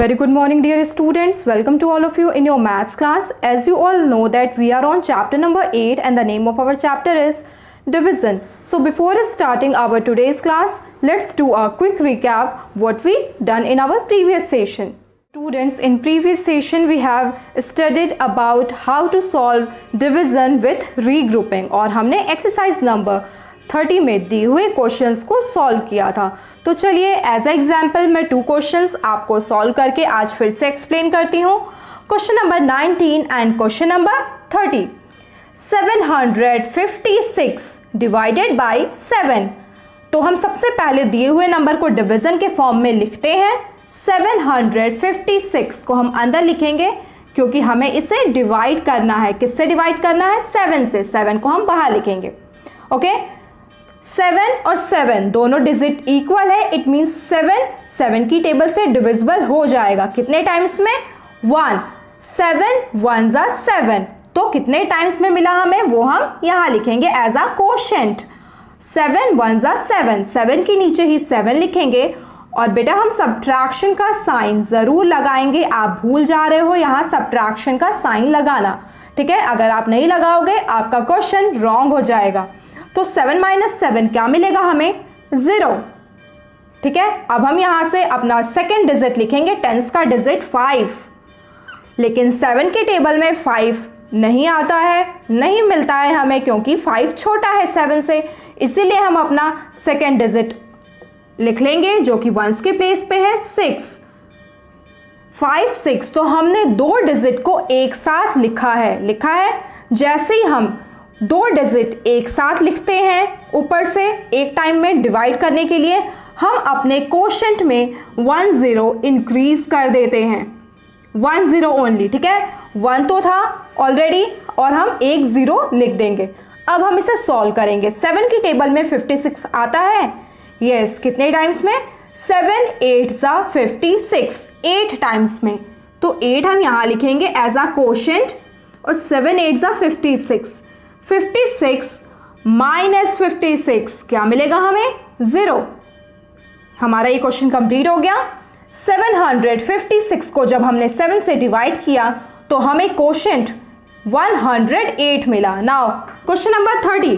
Very good morning dear students, welcome to all of you in your maths class. As you all know that we are on chapter number 8 and the name of our chapter is division. So before starting our today's class, let's do a quick recap what we done in our previous session. Students, in previous session we have studied about how to solve division with regrouping और हमने exercise number 30 में दिए हुए questions को solve किया था। तो चलिए एज ए एग्जाम्पल मैं 2 क्वेश्चंस आपको सॉल्व करके आज फिर से एक्सप्लेन करती हूँ। Question number 19 and question number 30। 756 divided by 7। तो हम सबसे पहले दिए हुए नंबर को डिवीजन के फॉर्म में लिखते हैं। 756 को हम अंदर लिखेंगे क्योंकि हमें इसे डिवाइड करना है। किससे डिवाइड करना है? 7 से। 7 को हम बाहर लिखेंगे। ओके 7 और 7 दोनों डिजिट इक्वल है। इट मींस 7 की टेबल से डिविजिबल हो जाएगा। कितने टाइम्स में? 1। 7 1s are 7। तो कितने टाइम्स में मिला हमें वो हम यहां लिखेंगे as a quotient. 7 1s are 7। 7 के नीचे ही 7 लिखेंगे और बेटा हम सब्ट्रैक्शन का साइन जरूर लगाएंगे। आप भूल जा रहे हो यहां सब्ट्रैक्शन का साइन लगाना, ठीक है? अगर आप नहीं लगाओगे आपका क्वेश्चन रॉन्ग हो जाएगा। तो 7 - 7 क्या मिलेगा हमें? 0, ठीक है? अब हम यहां से अपना सेकेंड डिजिट लिखेंगे, टेंस का डिजिट 5। लेकिन 7 के टेबल में 5 नहीं आता है, नहीं मिलता है हमें क्योंकि 5 छोटा है 7 से। इसीलिए हम अपना सेकेंड डिजिट लिख लेंगे जो कि 1s के प्लेस पे है 6। 5 6। तो हमने 2 डिजिट को एक साथ लिखा है। जैसे ही हम 2 डिजिट एक साथ लिखते हैं ऊपर से एक टाइम में डिवाइड करने के लिए, हम अपने कोशेंट में 1 0 इंक्रीज कर देते हैं। 1 0 ओनली, ठीक है? 1 तो था ऑलरेडी और हम 1 0 लिख देंगे। अब हम इसे सॉल्व करेंगे। 7 की टेबल में 56 आता है। यस, कितने टाइम्स में? 7 8s are 56, 8 टाइम्स में। तो 8 हम यहां लिखेंगे एज अ कोशेंट और 7 8s are 56। 56 - 56 क्या मिलेगा हमें? 0। हमारा ये क्वेश्चन कंप्लीट हो गया। 756 को जब हमने 7 से डिवाइड किया तो हमें कोशेंट 108 मिला। Now question number 30।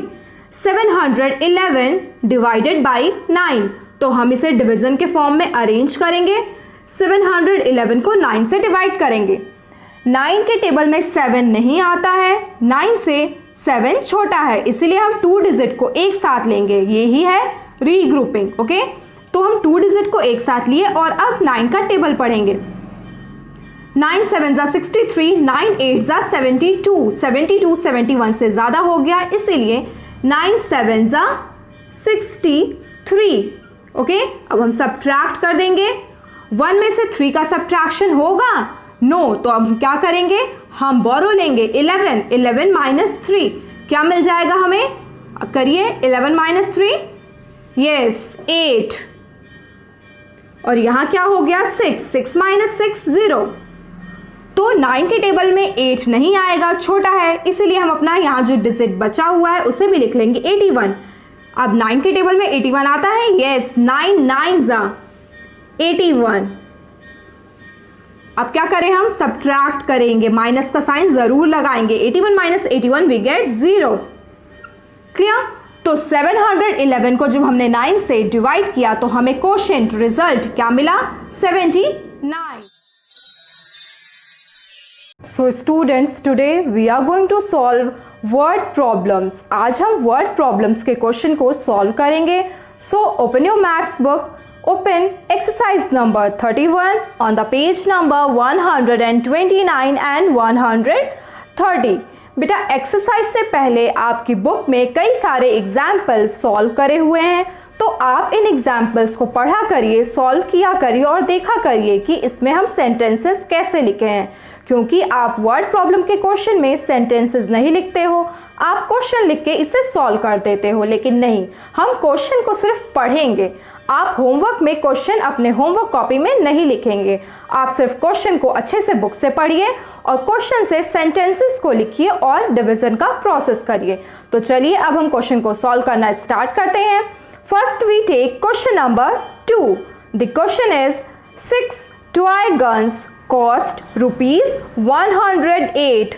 711 divided by 9। तो हम इसे डिवीजन के फॉर्म में अरेंज करेंगे। 711 को 9 से डिवाइड करेंगे। 9 के टेबल में 7 नहीं आता है, 9 से 7 छोटा है, इसीलिए हम 2 डिजिट को एक साथ लेंगे। ये ही है रीग्रुपिंग। ओके, तो हम 2 डिजिट को एक साथ लिए और अब 9 का टेबल पढ़ेंगे। 9 7s are 63, 9 8s are 72। 72 71 से ज़्यादा हो गया, इसीलिए 9 7s are 63। ओके, अब हम सब्ट्रैक्ट कर देंगे। 1 में से 3 का सब्ट्रैक्शन होगा? नो। तो अब हम क्या करेंगे? हम बोरो लेंगे 11। 11 - 3 क्या मिल जाएगा हमें? करिए 11 - 3। यस 8। और यहां क्या हो गया? 6। 6 - 6 0। तो 9 के टेबल में 8 नहीं आएगा, छोटा है, इसीलिए हम अपना यहां जो डिजिट बचा हुआ है उसे भी लिख लेंगे 81। अब 9 के टेबल में 81 आता है। Yes 9 9s are 81। अब क्या करें? हम सब्ट्रैक्ट करेंगे, माइनस का साइन जरूर लगाएंगे। 81 - 81 वी गेट 0। क्लियर? तो 711 को जब हमने 9 से डिवाइड किया तो हमें कोशेंट रिजल्ट क्या मिला? 79। So students, today we are going to solve word problems. आज हम वर्ड प्रॉब्लम्स के क्वेश्चन को सॉल्व करेंगे। So open your maths book, open exercise number 31 on the page number 129 and 130। बेटा एक्सरसाइज से पहले आपकी बुक में कई सारे एग्जाम्पल्स सॉल्व करे हुए हैं, तो आप इन एग्जाम्पल्स को पढ़ा करिए, सॉल्व किया करिए और देखा करिए कि इसमें हम सेंटेंसेस कैसे लिखे हैं। क्योंकि आप वर्ड प्रॉब्लम के क्वेश्चन में सेंटेंसेस नहीं लिखते हो, आप क्वेश्चन लिख के इसे सॉल्व कर देते हो, लेकिन नहीं, हम क्वेश्चन को सिर्फ पढ़ेंगे। आप होमवर्क में क्वेश्चन अपने होमवर्क कॉपी में नहीं लिखेंगे। आप सिर्फ क्वेश्चन को अच्छे से बुक से पढ़िए और क्वेश्चन से सेंटेंसेस को लिखिए और डिवीजन का प्रोसेस करिए। तो चलिए अब हम क्वेश्चन को सॉल्व करना स्टार्ट करते हैं। First we take question number 2। The question is 6 toy guns cost ₹108।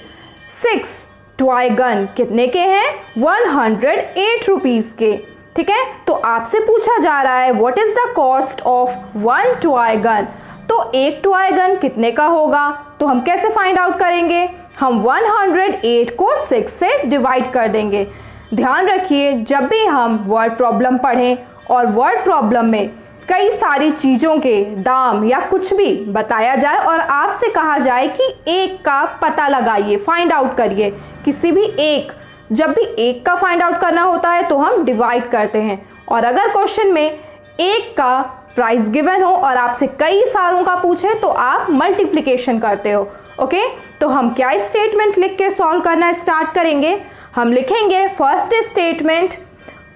6 toy gun कितने के हैं? 108 रुपीज़ के। ठीक है, तो आपसे पूछा जा रहा है what is the cost of 1 toy gun. तो एक टॉय गन कितने का होगा? तो हम कैसे फाइंड आउट करेंगे? हम 108 को 6 से डिवाइड कर देंगे। ध्यान रखिए, जब भी हम वर्ड प्रॉब्लम पढ़ें और वर्ड प्रॉब्लम में कई सारी चीज़ों के दाम या कुछ भी बताया जाए और आपसे कहा जाए कि एक का पता लगाइए, फाइंड आउट करिए, किसी भी एक, जब भी एक का फाइंड आउट करना होता है तो हम डिवाइड करते हैं। और अगर क्वेश्चन में एक का प्राइस गिवन हो और आपसे कई सारों का पूछे तो आप मल्टीप्लिकेशन करते हो। ओके, तो हम क्या स्टेटमेंट लिख के सॉल्व करना स्टार्ट करेंगे? हम लिखेंगे first statement,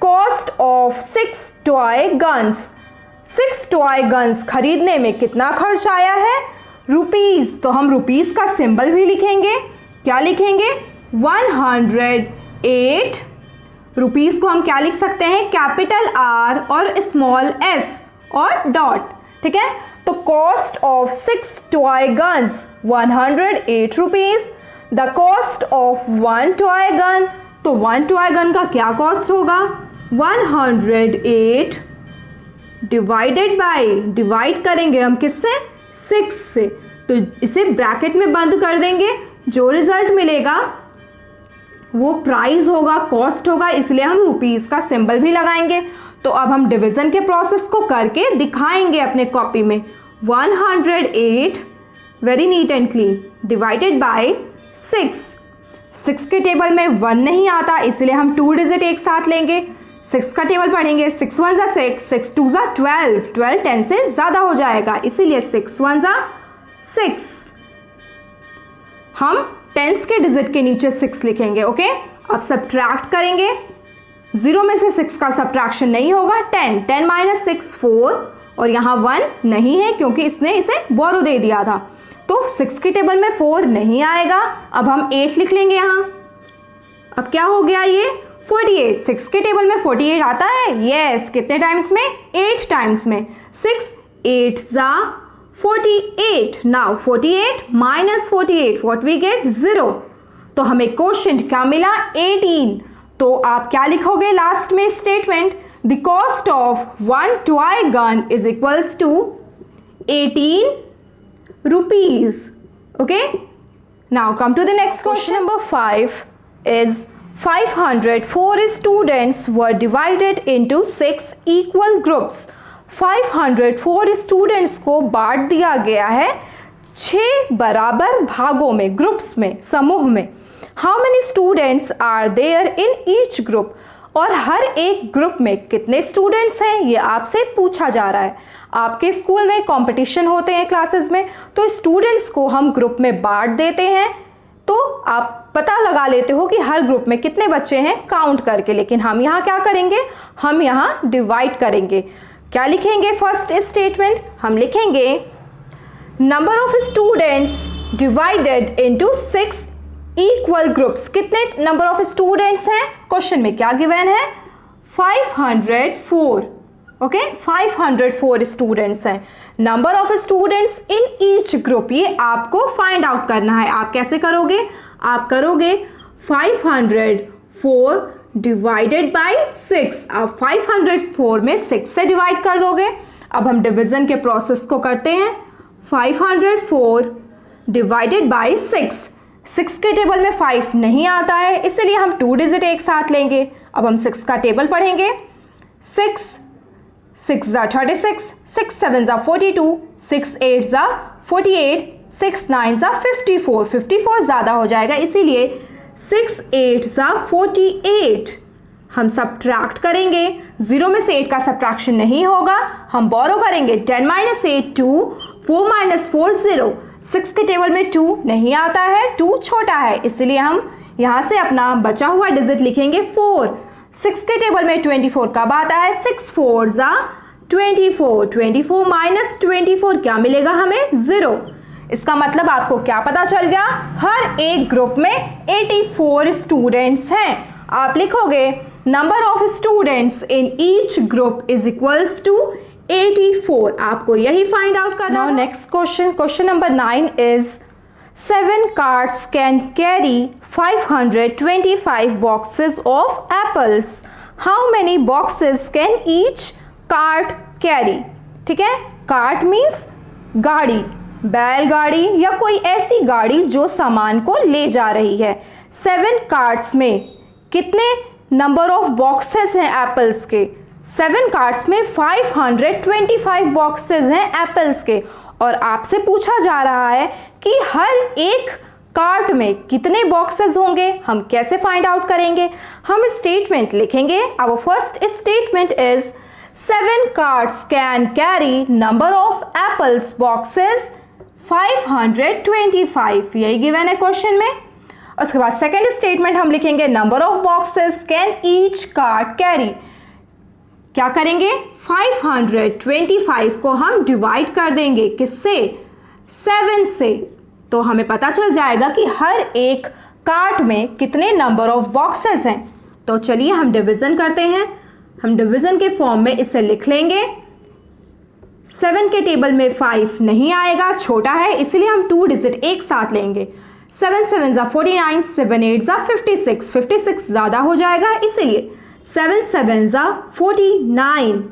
cost of 6 toy guns. 6 toy guns खरीदने में कितना खर्च आया है? रुपीज़। तो हम रुपीज़ का सिंबल भी लिखेंगे। क्या लिखेंगे? 108 रुपीज़ को हम क्या लिख सकते हैं? कैपिटल R और स्मॉल s और डॉट। ठीक है, तो cost of 6 toy guns 108 rupees. The cost of 1 toy gun, तो 1 टॉय गन का क्या कॉस्ट होगा? 108 डिवाइडेड बाय, डिवाइड करेंगे हम किससे? 6 से। तो इसे ब्रैकेट में बंद कर देंगे, जो रिजल्ट मिलेगा वो प्राइस होगा, कॉस्ट होगा, इसलिए हम रुपीज़ का सिंबल भी लगाएंगे। तो अब हम डिवीज़न के प्रोसेस को करके दिखाएंगे अपने कॉपी में। 108 very neat and clean divided by 6। 6 के टेबल में 1 नहीं आता, इसलिए हम 2 डिजिट एक साथ लेंगे। 6 का टेबल पढ़ेंगे, 6 1 ज़ा 6, 6 2 ज़ा 12, 12 10 से ज़्यादा हो जाएगा, इसीलिए 6 1 ज़ा 6। हम टेंस के डिजिट के नीचे 6 लिखेंगे। ओके, अब सब्ट्रैक्ट करेंगे, 0 में से 6 का सब्ट्रैक्शन नहीं होगा। 10 10 माइनस 6 4, और यहाँ 1 नहीं है क्योंकि इसने इसे बोरो दे दिया था, तो 6 के टेबल में 4 नहीं आएगा। अब हम 8 लिख लेंगे यहाँ। अब क्या हो गया ये? 48। 6 के टेबल में 48 आता है? यस। कितने टाइम्स में? 8 टाइम्स में। 6 8 ज़ा 48। Now 48 minus 48 what we get? 0। तो हमें क्वोशिएंट क्या मिला? 18। तो आप क्या लिखोगे लास्ट में statement? The cost of 1 toy gun is equals to 18 rupees. Okay, now come to the next question. Number 5 is 504 students were divided into 6 equal groups. 504 students को बांट दिया गया है 6 बराबर भागों में, ग्रुप्स में, समूह में। How many students are there in each group? और हर एक ग्रुप में कितने स्टूडेंट्स हैं ये आपसे पूछा जा रहा है। आपके स्कूल में कंपटीशन होते हैं क्लासेस में, तो स्टूडेंट्स को हम ग्रुप में बांट देते हैं, तो आप पता लगा लेते हो कि हर ग्रुप में कितने बच्चे हैं काउंट करके। लेकिन हम यहाँ क्या करेंगे? हम यहाँ डिवाइड करेंगे। क्या लिखेंगे? फर्स्ट स्टेटमेंट हम लिखेंगे number of students divided into 6 equal groups. कितने नंबर ऑफ स्टूडेंट्स हैं? क्वेश्चन में क्या गिवन है? 504। ओके, 504 स्टूडेंट्स हैं। Number of students in each group, ये आपको फाइंड आउट करना है। आप कैसे करोगे? आप करोगे 504 डिवाइडेड बाय 6। आप 504 में 6 से डिवाइड कर दोगे। अब हम डिवीजन के प्रोसेस को करते हैं। 504 डिवाइडेड बाय 6। 6 के टेबल में 5 नहीं आता है, इसलिए हम 2 डिजिट एक साथ लेंगे। अब हम 6 का टेबल पढ़ेंगे। 6 6 ज़ा 36, 6 7 ज़ा 42, 6 8 ज़ा 48, 6 9 ज़ा 54। 54 ज़्यादा हो जाएगा, इसीलिए 6 8 ज़ा 48। हम सब्ट्रैक्ट करेंगे, 0 में से 8 का सब्ट्रैक्शन नहीं होगा। हम बोरो करेंगे, 10 माइनस 8 2, 4 माइनस 4 0। 6 के टेबल में 2 नहीं आता है, 2 छोटा है, इसलिए हम यहाँ से अपना बचा हुआ डिजिट लिखेंगे 4। 6 के टेबल में 24 कब आता है? 6 4 ज़ा 24। 24 माइनस 24 क्या मिलेगा हमें? 0। इसका मतलब आपको क्या पता चल गया? हर एक ग्रुप में 84 स्टूडेंट्स हैं। आप लिखोगे number of students in each group is equals to 84। आपको यही फाइंड आउट करना है। Next question, question number 9 is 7 carts can carry 525 boxes of apples. How many boxes can each cart carry? ठीक है, कार्ट मीन्स गाड़ी, बैलगाड़ी या कोई ऐसी गाड़ी जो सामान को ले जा रही है। 7 कार्ट्स में कितने नंबर ऑफ बॉक्सेस हैं एप्पल्स के? 7 कार्ट्स में 525 बॉक्सेस हैं एप्पल्स के। और आपसे पूछा जा रहा है कि हर एक कार्ट में कितने बॉक्सेस होंगे, हम कैसे फाइंड आउट करेंगे? हम स्टेटमेंट लिखेंगे। Our first statement is 7 carts can carry number of apples boxes 525, यही गिवन है क्वेश्चन में। उसके बाद सेकेंड स्टेटमेंट हम लिखेंगे number of boxes can each cart carry. क्या करेंगे? 525 को हम डिवाइड कर देंगे किससे? 7 से। तो हमें पता चल जाएगा कि हर एक कार्ट में कितने नंबर ऑफ बॉक्सेस हैं। तो चलिए हम डिवीजन करते हैं। हम डिवीजन के फॉर्म में इसे लिख लेंगे। 7 के टेबल में 5 नहीं आएगा, छोटा है, इसलिए हम 2 डिजिट एक साथ लेंगे। 7 7 49, 7 8 56, 56 ज्यादा हो जाएगा, इसीलिए 7 7 49।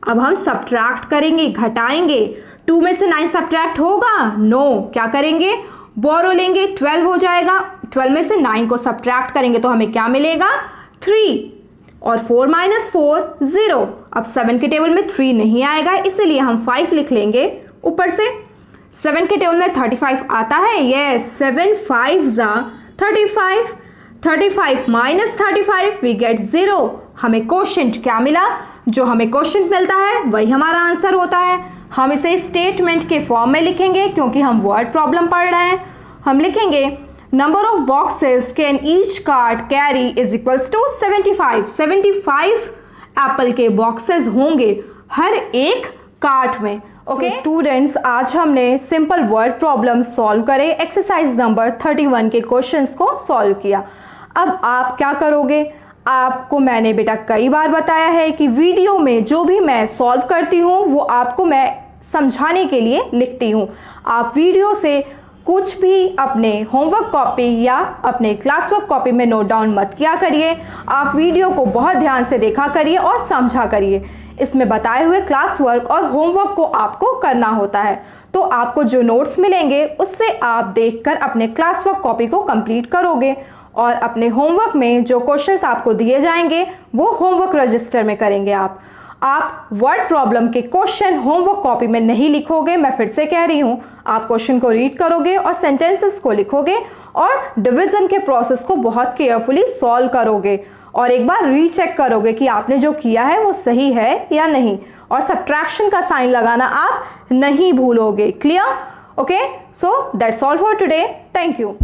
अब हम सब्ट्रैक्ट करेंगे, घटाएंगे। 2 में से 9 सब्ट्रैक्ट होगा? नो। क्या करेंगे? बोरो लेंगे, 12 हो जाएगा। 12 में से 9 को सब्ट्रैक्ट करेंगे तो हमें क्या मिलेगा? 3। और 4 - 4 0। अब 7 के टेबल में 3 नहीं आएगा, इसलिए हम 5 लिख लेंगे ऊपर से। 7 के टेबल में 35 आता है, यस। 7 5 35, 35 - 35 we get 0। हमें क्वोशिएंट क्या मिला? जो हमें क्वोशिएंट मिलता है वही हमारा आंसर होता है। हम इसे स्टेटमेंट के फॉर्म में लिखेंगे क्योंकि हम वर्ड प्रॉब्लम पढ़ रहे हैं। हम लिखेंगे number of boxes can each cart carry is equals to 75। 75 apple के बॉक्सेस होंगे हर एक कार्ट में। ओके स्टूडेंट्स, आज हमने सिंपल वर्ड प्रॉब्लम सॉल्व करे, एक्सरसाइज नंबर 31 के क्वेश्चंस को सॉल्व किया। अब आप क्या करोगे? आपको मैंने बेटा कई बार बताया है कि वीडियो में जो भी मैं सॉल्व करती हूँ वो आपको मैं समझाने के लिए लिखती हूँ। आप वीडियो से कुछ भी अपने होमवर्क कॉपी या अपने क्लास वर्क कॉपी में नोट डाउन मत किया करिए। आप वीडियो को बहुत ध्यान से देखा करिए और समझा करिए। इसमें बताए हुए क्लास वर्क और होमवर्क को आपको करना होता है। तो आपको जो नोट्स मिलेंगे उससे आप देखकर अपने क्लास वर्क कॉपी को कंप्लीट करोगे और अपने होमवर्क में जो क्वेश्चंस आपको दिए जाएंगे वो होमवर्क रजिस्टर में करेंगे। आप वर्ड प्रॉब्लम के क्वेश्चन होमवर्क कॉपी में नहीं लिखोगे। मैं फिर से कह रही हूँ, आप क्वेश्चन को रीड करोगे और सेंटेंसेस को लिखोगे और डिवीजन के प्रोसेस को बहुत केयरफुली सॉल्व करोगे और एक बार रीचेक करोगे कि आपने जो किया है वो सही है या नहीं। और सब्ट्रैक्शन का साइन लगाना आप नहीं भूलोगे। Clear? Okay, so that's all for today. Thank you.